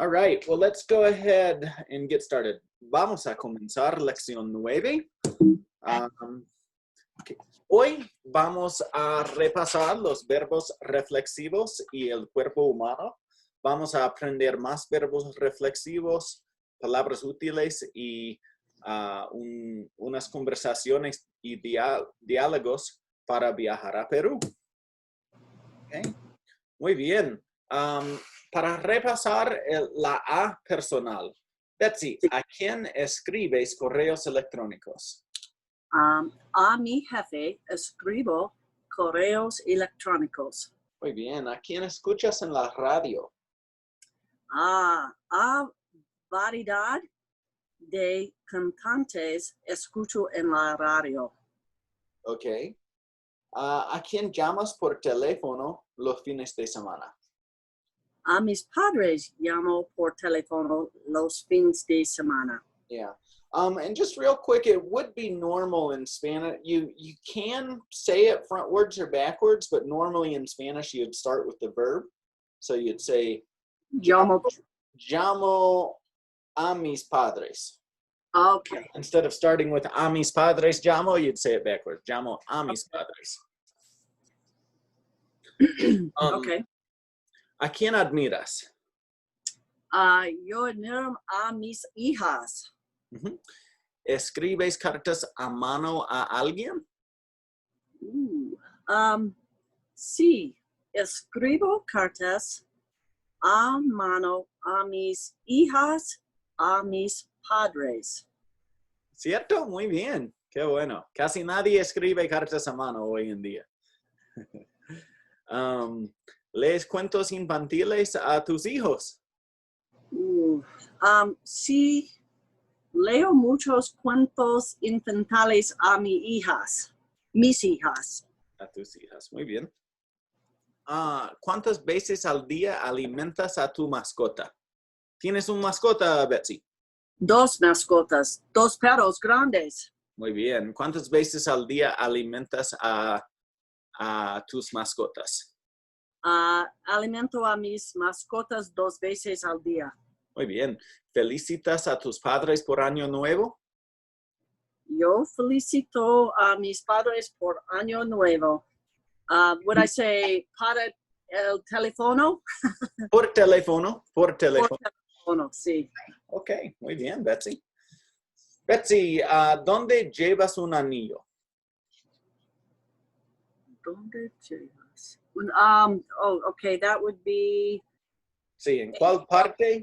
All right, well, let's go ahead and get started. Vamos a comenzar lección 9. Okay. Hoy vamos a repasar los verbos reflexivos y el cuerpo humano. Vamos a aprender más verbos reflexivos, palabras útiles y unas conversaciones y diálogos para viajar a Perú. Okay. Muy bien. Para repasar la A personal. Betsy, ¿a quién escribes correos electrónicos? A mi jefe escribo correos electrónicos. Muy bien. ¿A quién escuchas en la radio? A variedad de cantantes escucho en la radio. Ok. ¿A quién llamas por teléfono los fines de semana? A mis padres llamo por teléfono los fines de semana. Yeah. And just real quick, it would be normal in Spanish. You can say it frontwards or backwards, but normally in Spanish you'd start with the verb. So you'd say, llamo a mis padres. Okay. Instead of starting with a mis padres llamo, you'd say it backwards. Llamo a mis padres. Okay. ¿A quién admiras? Yo admiro a mis hijas. Uh-huh. ¿Escribes cartas a mano a alguien? Sí, escribo cartas a mano a mis hijas, a mis padres. ¿Cierto? Muy bien. Qué bueno. Casi nadie escribe cartas a mano hoy en día. ¿Lees cuentos infantiles a tus hijos? Sí, leo muchos cuentos infantiles a mis hijas. A tus hijas, muy bien. ¿Cuántas veces al día alimentas a tu mascota? ¿Tienes una mascota, Betsy? 2 mascotas, 2 perros grandes. Muy bien. ¿Cuántas veces al día alimentas a tus mascotas? Alimento a mis mascotas 2 veces al día. Muy bien. ¿Felicitas a tus padres por Año Nuevo? Yo felicito a mis padres por Año Nuevo. Would I say para el teléfono? Por teléfono. Por teléfono. Por teléfono, sí. Ok, muy bien, Betsy. Betsy, ¿dónde llevas un anillo? ¿Dónde llevas? Okay, that would be... Sí, ¿en cuál parte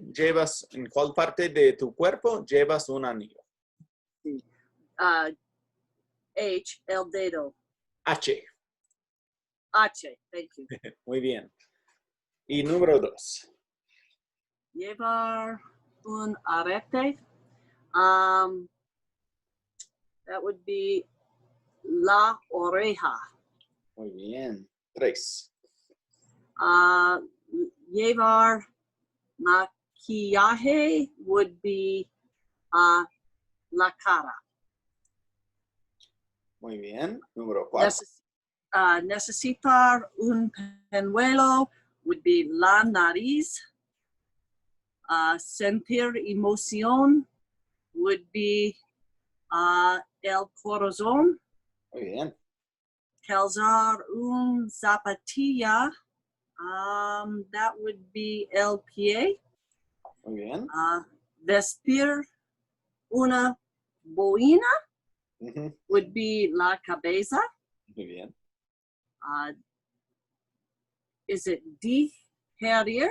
de tu cuerpo llevas un anillo? Sí. H, el dedo. H. H, thank you. Muy bien. Y número 2. Llevar un arete. That would be la oreja. Muy bien. 3. Llevar maquillaje would be la cara. Muy bien. Número 4. Necesitar un pañuelo would be la nariz. Sentir emoción would be el corazón. Muy bien. Calzar un zapatilla, that would be el pie. Muy bien. Vestir una boina Uh-huh. would be la cabeza. Muy bien. Is it digerir?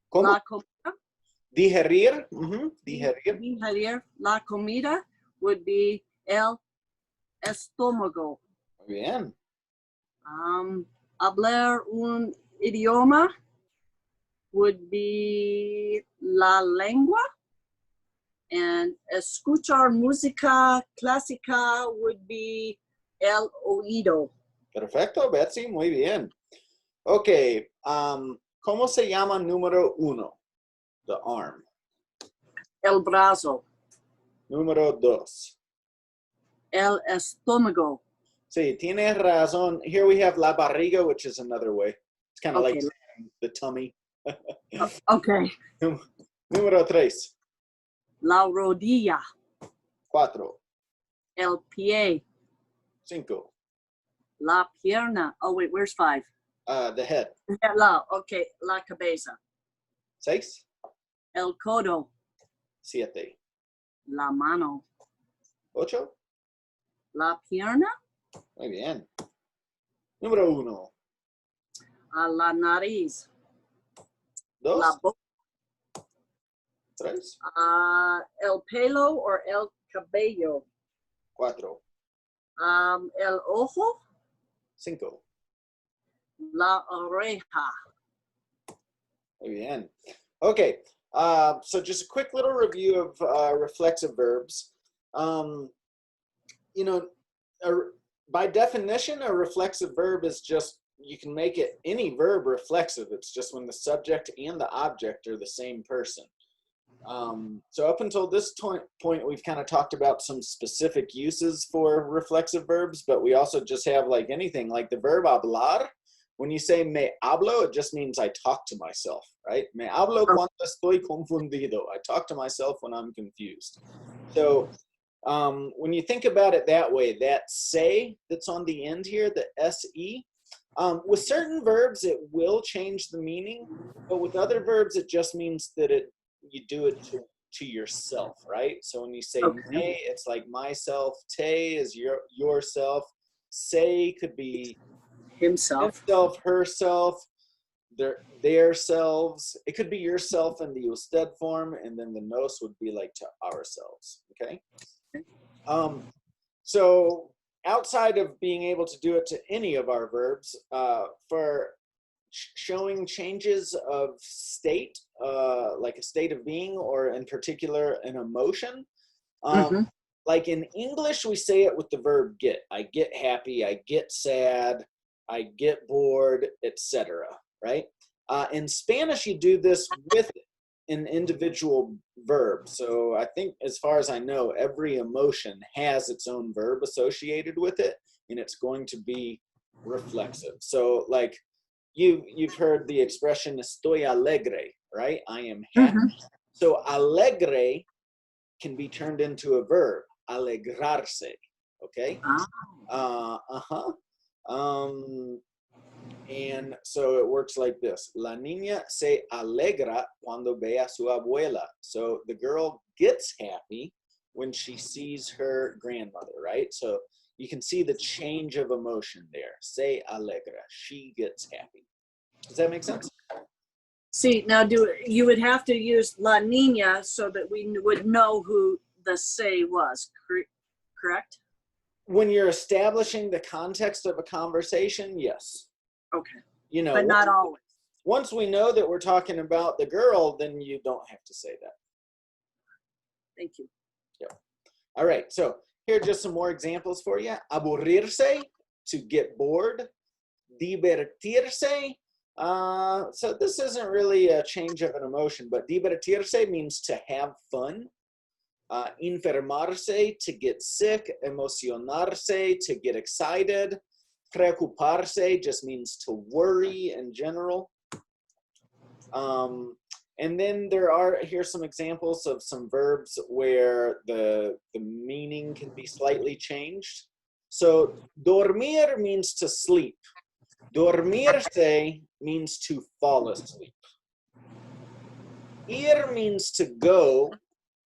¿Cómo? La comida. Digerir. Uh-huh. Digerir. Digerir la comida would be el estómago. Muy bien. Hablar un idioma would be la lengua. And escuchar música clásica would be el oído. Perfecto, Betsy. Muy bien. Ok. ¿Cómo se llama número 1? The arm. El brazo. Número 2. El estómago. Sí, tienes razón. Here we have la barriga, which is another way. It's kind of Okay. like the tummy. Okay. Número 3. La rodilla. 4. El pie. 5. La pierna. Oh, wait, where's 5? The head. Okay, la cabeza. 6. El codo. 7. La mano. 8. La pierna. Muy bien. Número 1. La nariz. 2. La boca. 3. El pelo or el cabello. 4. El ojo. 5. La oreja. Muy bien. Okay. So just a quick little review of reflexive verbs. You know, by definition, a reflexive verb is just, you can make it any verb reflexive. It's just when the subject and the object are the same person. So up until this point, we've kind of talked about some specific uses for reflexive verbs, but we also just have like anything, like the verb hablar. When you say me hablo, it just means I talk to myself, right? Me hablo cuando estoy confundido. I talk to myself when I'm confused. So when you think about it that way, that se that's on the end here, the se, with certain verbs, it will change the meaning, but with other verbs, it just means that you do it to yourself, right? So when you say me, it's like myself. Te is yourself. Se could be himself, herself, their selves. It could be yourself in the usted form, and then the nos would be like to ourselves, okay? So outside of being able to do it to any of our verbs, for showing changes of state, like a state of being, or in particular an emotion. Like in English, we say it with the verb get. I get happy, I get sad, I get bored, etc. Right? In Spanish, you do this with an individual verb. So I think, as far as I know, every emotion has its own verb associated with it, and it's going to be reflexive. So like, you've heard the expression estoy alegre, right? I am happy. So alegre can be turned into a verb, alegrarse, okay? And so it works like this. La niña se alegra cuando ve a su abuela. So the girl gets happy when she sees her grandmother, right? So you can see the change of emotion there. Se alegra, she gets happy. Does that make sense? See, now you would have to use la niña so that we would know who the se was, correct? When you're establishing the context of a conversation, yes. Okay. You know, but not always. Once we know that we're talking about the girl, then you don't have to say that. Thank you. Yeah. All right, so here are just some more examples for you. Aburrirse, to get bored. Divertirse. So this isn't really a change of an emotion, but divertirse means to have fun. Enfermarse, to get sick. Emocionarse, to get excited. Preocuparse just means to worry in general. And then here's some examples of some verbs where the meaning can be slightly changed. So dormir means to sleep. Dormirse means to fall asleep. Ir means to go.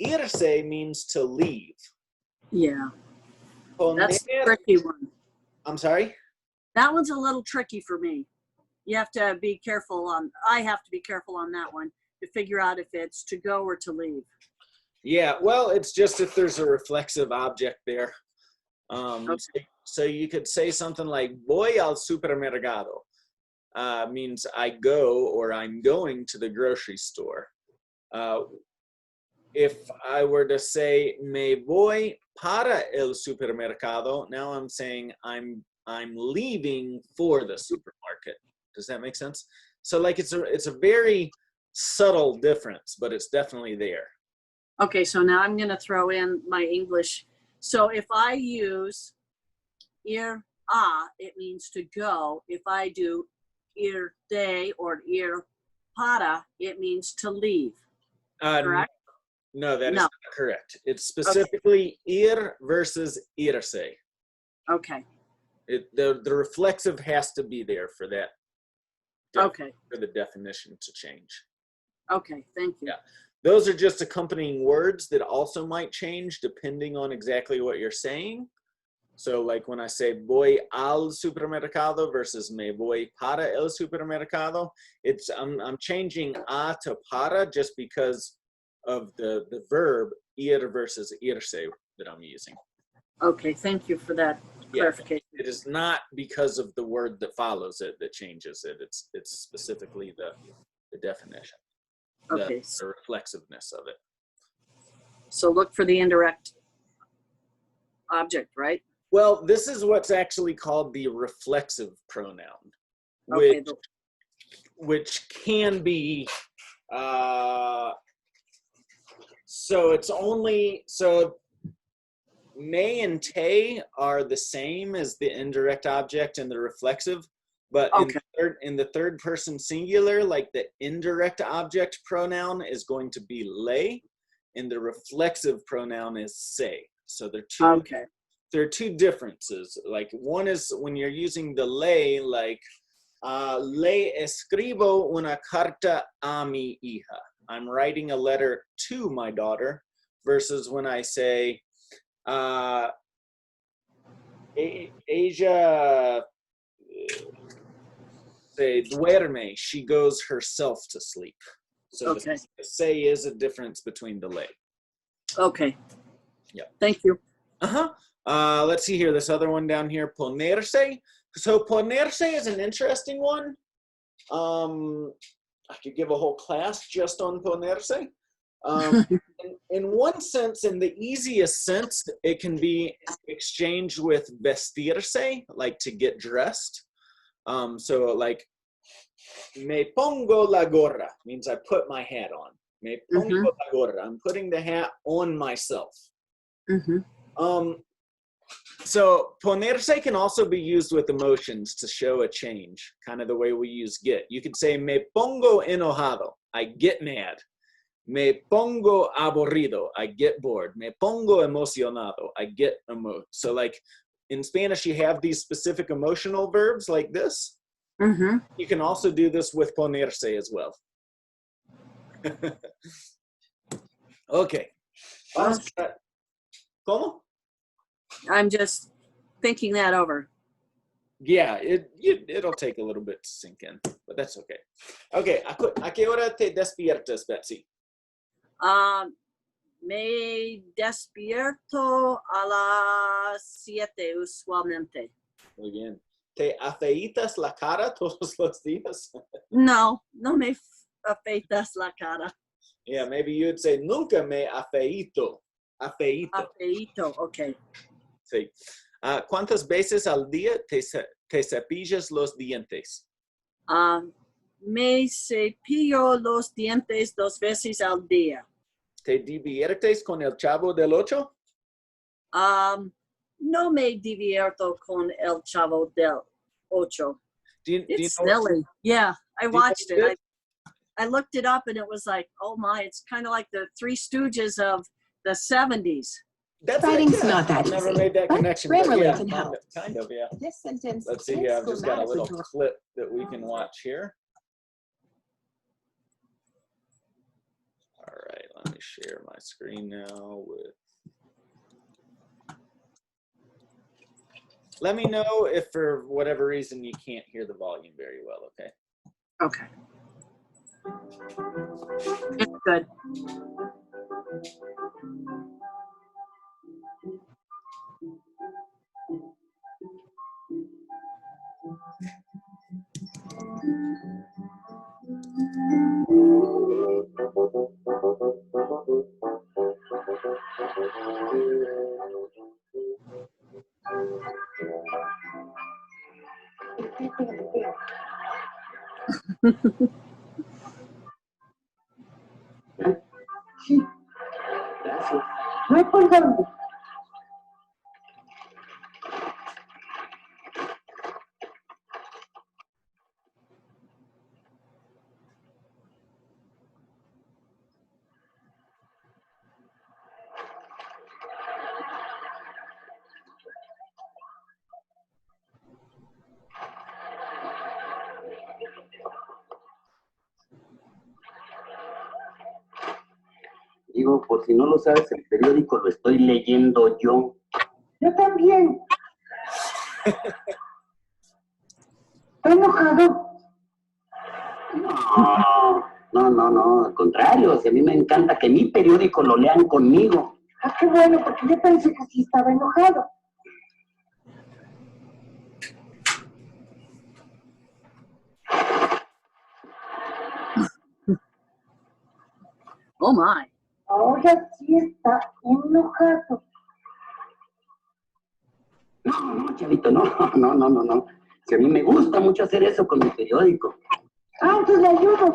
Irse means to leave. Yeah. Poner, that's a tricky one. I'm sorry? That one's a little tricky for me. You have to be careful I have to be careful on that one to figure out if it's to go or to leave. Yeah, well, it's just if there's a reflexive object there. So you could say something like voy al supermercado, means I go or I'm going to the grocery store. If I were to say me voy para el supermercado, now I'm saying I'm leaving for the supermarket. Does that make sense? So like it's a very subtle difference, but it's definitely there. Okay, so now I'm going to throw in my English. So if I use ir a, it means to go. If I do ir de or ir para, it means to leave. Correct? No, that is not correct. It's specifically ir versus irse. Okay. The reflexive has to be there for that. Okay. For the definition to change. Okay, thank you. Yeah. Those are just accompanying words that also might change depending on exactly what you're saying. So like when I say voy al supermercado versus me voy para el supermercado, I'm changing a to para just because of the verb ir versus irse that I'm using. Okay, thank you for that clarification. It is not because of the word that follows it that changes it. It's specifically the definition. Okay. The reflexiveness of it. So look for the indirect object, right? Well, this is what's actually called the reflexive pronoun, which can be, so it's only, so me and te are the same as the indirect object and the reflexive, but in the third person singular, like the indirect object pronoun is going to be le, and the reflexive pronoun is se. So they're two. There are two differences. Like one is when you're using the le, like le escribo una carta a mi hija. I'm writing a letter to my daughter, versus when I say ella se duerme, she goes herself to sleep. So the say is a difference between the le. Okay. Yeah. Thank you. Let's see here, this other one down here, ponerse. So ponerse is an interesting one. I could give a whole class just on ponerse. In one sense, in the easiest sense, it can be exchanged with vestirse, like to get dressed. So like, me pongo la gorra means I put my hat on. Me pongo la gorra, I'm putting the hat on myself. So ponerse can also be used with emotions to show a change, kind of the way we use get. You could say me pongo enojado, I get mad. Me pongo aburrido, I get bored. Me pongo emocionado, I get emo. So like in Spanish, you have these specific emotional verbs like this. You can also do this with ponerse as well. Okay. ¿Cómo? I'm just thinking that over. Yeah, it'll take a little bit to sink in, but that's okay. Okay, ¿a qué hora te despiertas, Betsy? Me despierto a las 7 usualmente. Muy bien. ¿Te afeitas la cara todos los días? No me afeitas la cara. Yeah, maybe you'd say, nunca me afeito. Afeito, okay. Sí. ¿Cuántas veces al día te cepillas los dientes? Me cepillo los dientes 2 veces al día. ¿Te diviertes con el Chavo del Ocho? No me divierto con el Chavo del Ocho. It's silly. Yeah, I watched it. I looked it up and it was like, oh my, it's kind of like the Three Stooges of the 70s. Writing's not that easy. I've never made that connection. Grammarly can help. Kind of, yeah. This sentence. Let's see here. I've just got a little clip that we can watch here. All right, let me share my screen now with. Let me know if for whatever reason you can't hear the volume very well, okay? Okay. It's good. Digo, por si no lo sabes, el periódico lo estoy leyendo yo. Yo también. ¿Estás enojado? No, al contrario, si a mí me encanta que mi periódico lo lean conmigo. Ah, qué bueno, porque yo pensé que sí estaba enojado. Oh my. Ahora sí está enojado. No, chavito, no. Si a mí me gusta mucho hacer eso con mi periódico. Ah, entonces le ayudo.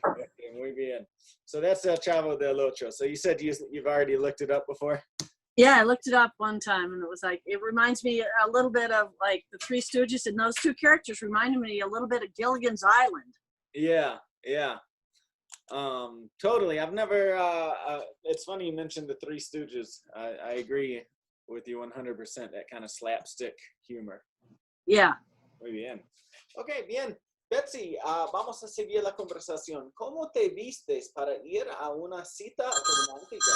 Okay, muy bien. So that's El Chavo del Ocho. So you said you've already looked it up before? Yeah, I looked it up one time and it was like, it reminds me a little bit of like the Three Stooges, and those two characters reminded me a little bit of Gilligan's Island. Yeah. Totally. I've never, it's funny you mentioned the Three Stooges. I agree with you 100%, that kind of slapstick humor. Yeah. Muy bien. Ok, bien. Betsy, vamos a seguir la conversación. ¿Cómo te vistes para ir a una cita romántica?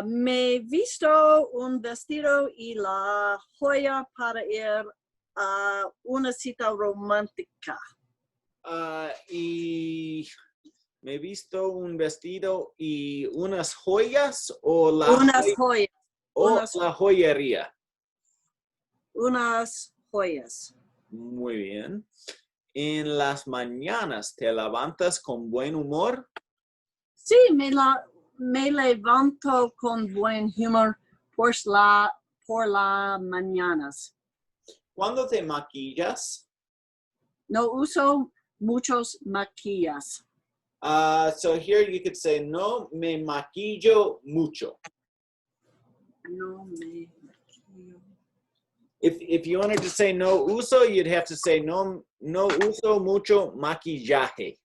Me visto un vestido y la joya para ir a una cita romántica. Y me he visto un vestido y unas joyas o Unas joyas. la joyería. Unas joyas. Muy bien. ¿En las mañanas te levantas con buen humor? Sí, me levanto con buen humor por la mañanas. ¿Cuándo te maquillas? No uso muchos maquillas. So here you could say, no me maquillo mucho. No me maquillo. If you wanted to say no uso, you'd have to say no uso mucho maquillaje.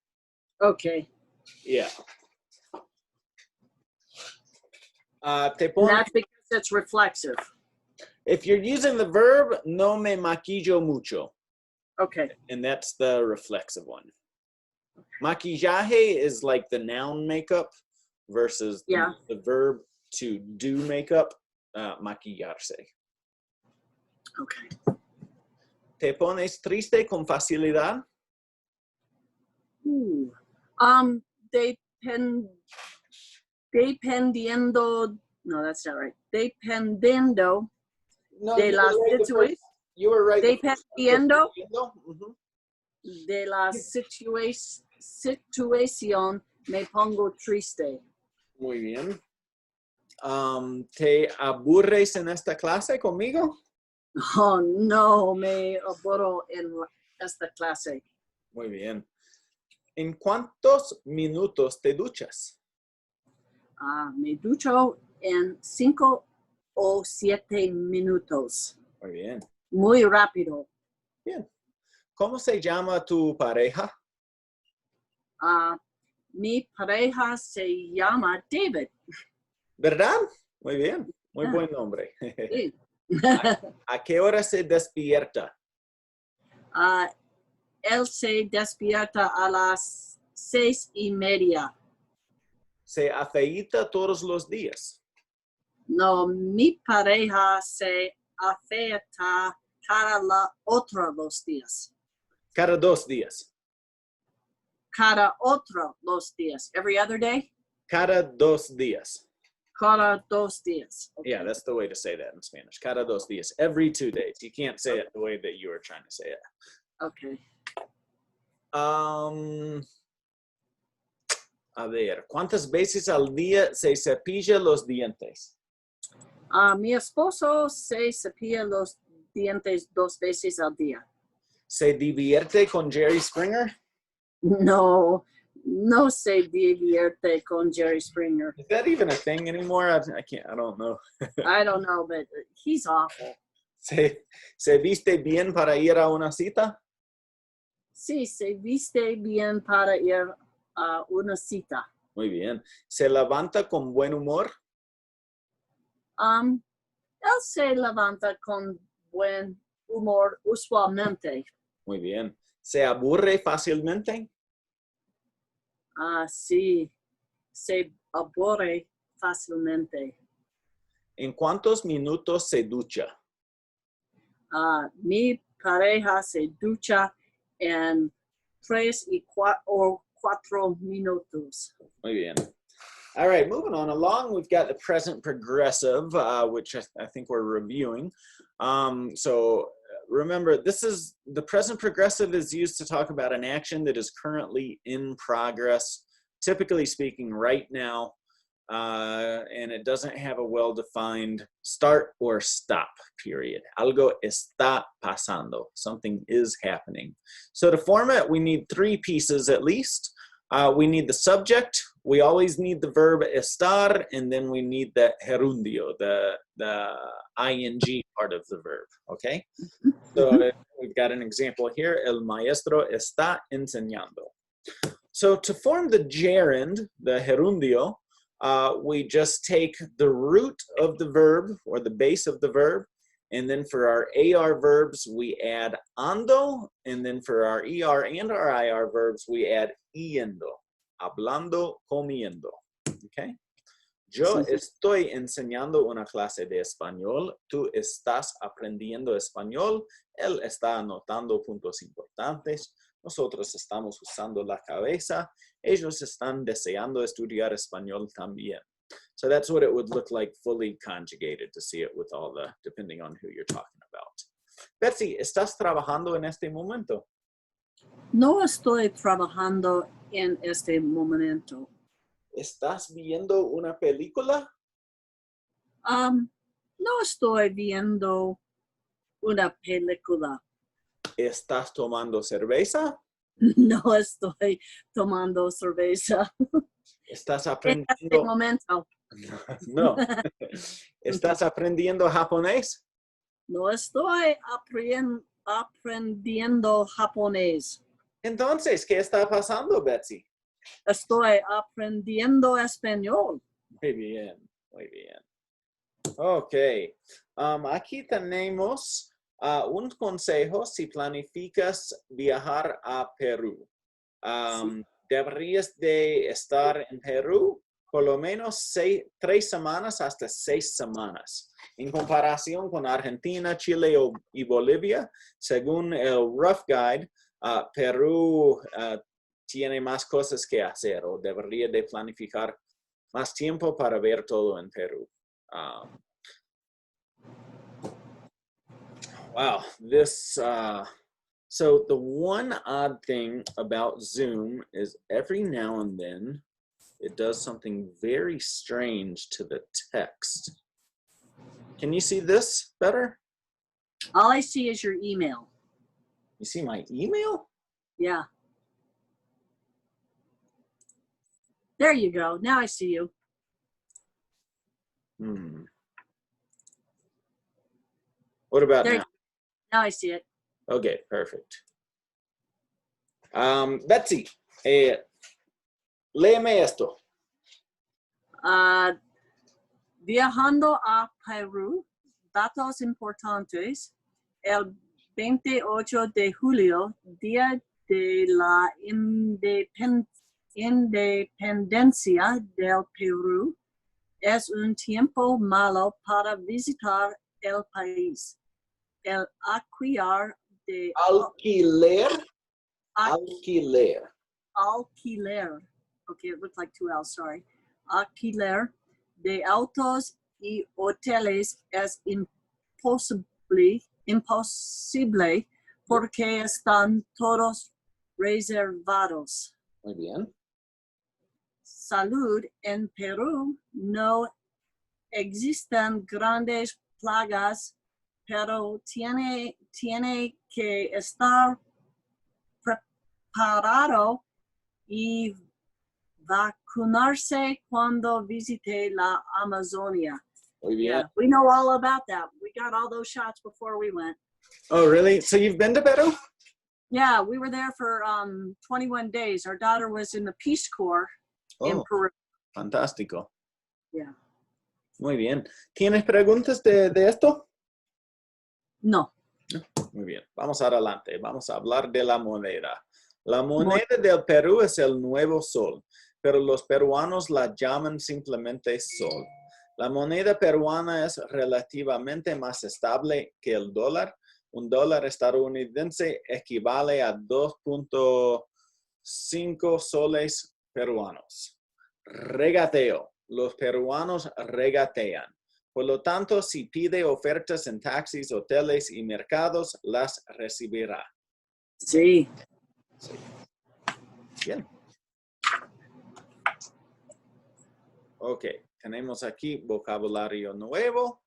Okay. Yeah. That's because it's reflexive. If you're using the verb, no me maquillo mucho. Okay. And that's the reflexive one. Maquillaje is like the noun makeup versus the verb to do makeup, maquillarse. Okay. ¿Te pones triste con facilidad? Dependiendo, no, that's not right. Dependiendo de la situación. You were right. Dependiendo de la situación, me pongo triste. Muy bien. ¿Te aburres en esta clase conmigo? Oh, no, me aburro en esta clase. Muy bien. ¿En cuántos minutos te duchas? Me ducho en 5 o 7 minutos. Muy bien. Muy rápido. Bien. ¿Cómo se llama tu pareja? Mi pareja se llama David. ¿Verdad? Muy bien. Muy buen nombre. Sí. ¿A qué hora se despierta? Él se despierta a las 6:30. ¿Se afeita todos los días? No, mi pareja se afeita cada otro los días. Cada 2 días. Cada otro los días. Every other day? Cada 2 días. Cada 2 días. Okay. Yeah, that's the way to say that in Spanish. Cada 2 días. Every 2 days. You can't say it the way that you were trying to say it. Okay. A ver, ¿cuántas veces al día se cepilla los dientes? Mi esposo se cepilla los dientes 2 veces al día. ¿Se divierte con Jerry Springer? No, No se divierte con Jerry Springer. Is that even a thing anymore? I don't know. I don't know, but he's awful. ¿Se viste bien para ir a una cita? Sí, se viste bien para ir a una cita. Muy bien. ¿Se levanta con buen humor? Él se levanta con buen humor usualmente. Muy bien. ¿Se aburre fácilmente? Sí, se aburre fácilmente. ¿En cuántos minutos se ducha? Mi pareja se ducha en 3 o 4 minutos. Muy bien. All right, moving on along, we've got the present progressive, which I think we're reviewing. So remember, the present progressive is used to talk about an action that is currently in progress, typically speaking right now, and it doesn't have a well-defined start or stop period. Algo está pasando. Something is happening. So to form it, we need 3 pieces at least. We need the subject, we always need the verb estar, and then we need the gerundio, the ing part of the verb, okay? So we've got an example here, el maestro está enseñando. So to form the gerund, the gerundio, we just take the root of the verb, or the base of the verb, and then for our AR verbs, we add ando, and then for our ER and our IR verbs, we add yendo, hablando, comiendo, okay? Yo estoy enseñando una clase de español, tú estás aprendiendo español, él está anotando puntos importantes, nosotros estamos usando la cabeza, ellos están deseando estudiar español también. So that's what it would look like fully conjugated, to see it with all the, depending on who you're talking about. Betsy, ¿estás trabajando en este momento? No estoy trabajando en este momento. ¿Estás viendo una película? No estoy viendo una película. ¿Estás tomando cerveza? No estoy tomando cerveza. ¿Estás En aprendiendo? este momento. No. ¿Estás aprendiendo japonés? No estoy aprendiendo japonés. Entonces, ¿qué está pasando, Betsy? Estoy aprendiendo español. Muy bien, muy bien. Ok. Aquí tenemos un consejo si planificas viajar a Perú. Deberías de estar en Perú por lo menos 3 semanas hasta 6 semanas. En comparación con Argentina, Chile y Bolivia, según el Rough Guide, Perú tiene más cosas que hacer, o debería de planificar más tiempo para ver todo en Perú. Wow, this, so the one odd thing about Zoom is every now and then it does something very strange to the text. Can you see this better? All I see is your email. You see my email? Yeah. There you go. Now I see you. What about There now? Now I see it. Okay, perfect. Betsy, léeme esto. Viajando a Perú, datos importantes. El 28 de julio, día de la independencia del Perú, es un tiempo malo para visitar el país. El alquiler de Alquiler. Alquiler. alquiler. Okay, it looked like 2 L's, sorry. Alquiler de autos y hoteles es imposible porque están todos reservados. Muy bien. Salud, en Perú no existen grandes plagas, pero tiene que estar preparado y vacunarse cuando visite la Amazonia. Muy bien. Yeah, we know all about that. We got all those shots before we went. Oh, really? So you've been to Peru? Yeah, we were there for 21 days. Our daughter was in the Peace Corps in Peru. Fantástico. Yeah. Muy bien. ¿Tienes preguntas de esto? No. Muy bien. Vamos adelante. Vamos a hablar de la moneda. La moneda del Perú es el nuevo sol, pero los peruanos la llaman simplemente sol. La moneda peruana es relativamente más estable que el dólar. Un dólar estadounidense equivale a 2.5 soles peruanos. Regateo. Los peruanos regatean. Por lo tanto, si pide ofertas en taxis, hoteles y mercados, las recibirá. Sí. Bien. Ok, tenemos aquí vocabulario nuevo.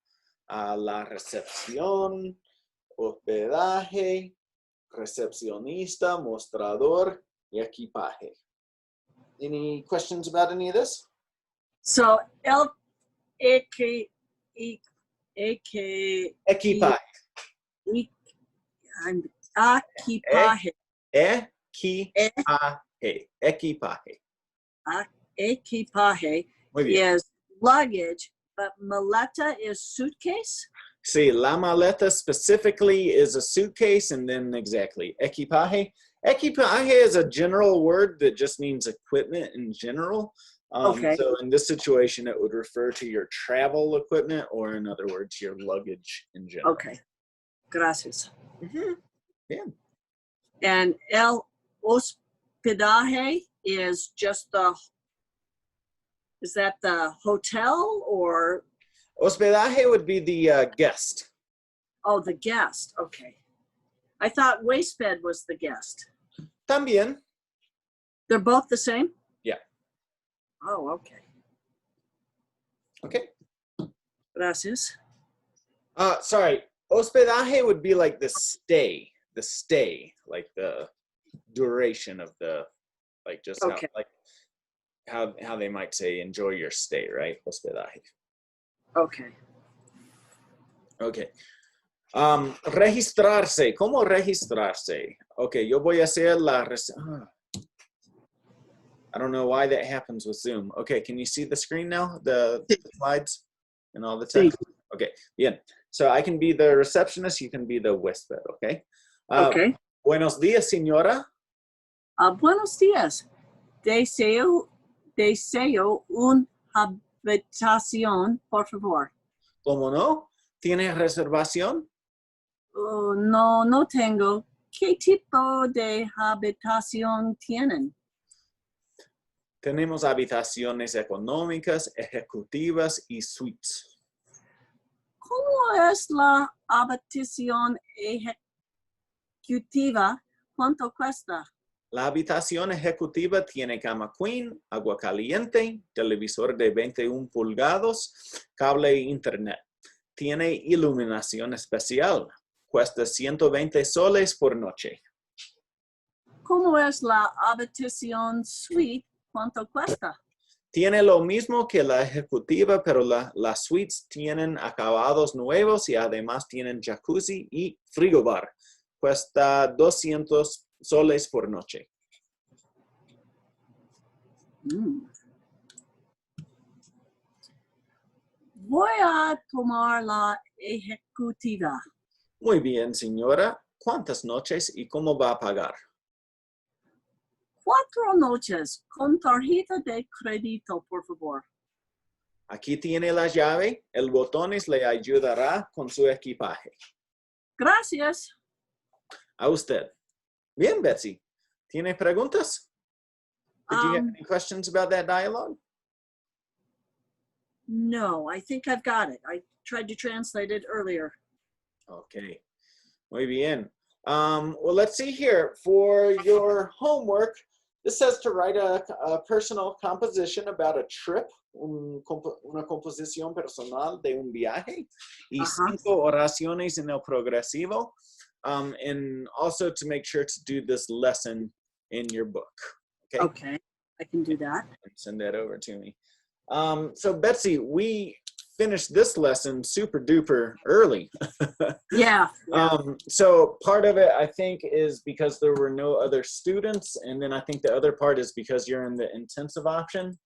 La recepción, hospedaje, recepcionista, mostrador y equipaje. Any questions about any of this? So, Equipaje. equipaje. Equipaje. Equipaje Muy bien. is luggage, but maleta is suitcase? Sí, la maleta specifically is a suitcase, and then exactly, equipaje. Equipaje is a general word that just means equipment in general. Okay. So in this situation, it would refer to your travel equipment, or in other words, your luggage in general. Okay. Gracias. Yeah. And el hospedaje is just is that the hotel or? Hospedaje would be the guest. Oh, the guest. Okay. I thought waistbed was the guest. También. They're both the same? Yeah. Oh, okay. Okay. Gracias. Sorry. Hospedaje would be like the stay, like the duration of the, like just Okay. how they might say enjoy your stay, right? Hospedaje. Okay. Okay. Registrarse. ¿Cómo registrarse? Okay, yo voy a hacer I don't know why that happens with Zoom. Okay, can you see the screen now? The slides and all the text? Okay, bien. So I can be the receptionist, you can be the huésped, okay? Okay. Buenos días, señora. Buenos días. Deseo una habitación, por favor. ¿Cómo no? ¿Tiene reservación? No tengo. ¿Qué tipo de habitación tienen? Tenemos habitaciones económicas, ejecutivas y suites. ¿Cómo es la habitación ejecutiva? ¿Cuánto cuesta? La habitación ejecutiva tiene cama queen, agua caliente, televisor de 21 pulgadas, cable e internet. Tiene iluminación especial. Cuesta 120 soles por noche. ¿Cómo es la habitación suite? ¿Cuánto cuesta? Tiene lo mismo que la ejecutiva, pero las suites tienen acabados nuevos y además tienen jacuzzi y frigobar. Cuesta 200 soles por noche. Voy a tomar la ejecutiva. Muy bien, señora. ¿Cuántas noches y cómo va a pagar? 4 noches con tarjeta de crédito, por favor. Aquí tiene la llave. El botones le ayudará con su equipaje. Gracias. A usted. Bien, Betsy. ¿Tiene preguntas? Did you have any questions about that dialogue? No, I think I've got it. I tried to translate it earlier. Okay. Muy bien. Well, let's see here. For your homework, this says to write a personal composition about a trip, una composición personal de un viaje, y 5 oraciones en el progresivo, and also to make sure to do this lesson in your book. Okay. Okay. I can do that. And send that over to me. So Betsy, we finished this lesson super duper early. Yeah. So part of it, I think, is because there were no other students. And then I think the other part is because you're in the intensive option.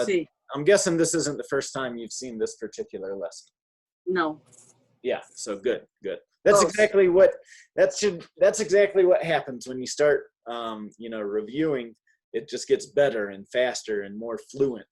See. I'm guessing this isn't the first time you've seen this particular lesson. No. Yeah, so good. That's exactly what that's exactly what happens when you start reviewing. It just gets better and faster and more fluent.